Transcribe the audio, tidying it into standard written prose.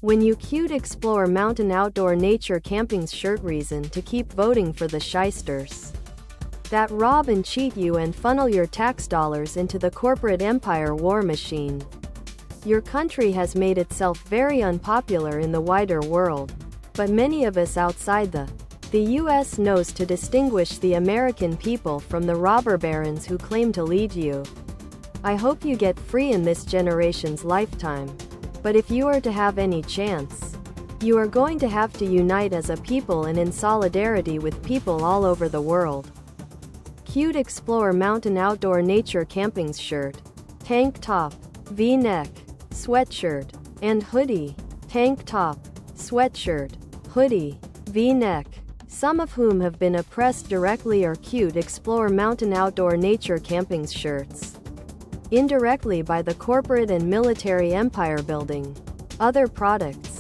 When you cute explore mountain outdoor nature camping's shirt, reason to keep voting for the shysters that rob and cheat you and funnel your tax dollars into the corporate empire war machine. Your country has made itself very unpopular in the wider world, but many of us outside the US knows to distinguish the American people from the robber barons who claim to lead you. I hope you get free in this generation's lifetime. But if you are to have any chance, you are going to have to unite as a people and in solidarity with people all over the world. Cute explore mountain outdoor nature camping's shirt, tank top, V-neck, sweatshirt, and hoodie. Tank top, sweatshirt, hoodie, V-neck. Some of whom have been oppressed directly or cute explore mountain outdoor nature camping's shirts indirectly by the corporate and military empire building. Other products.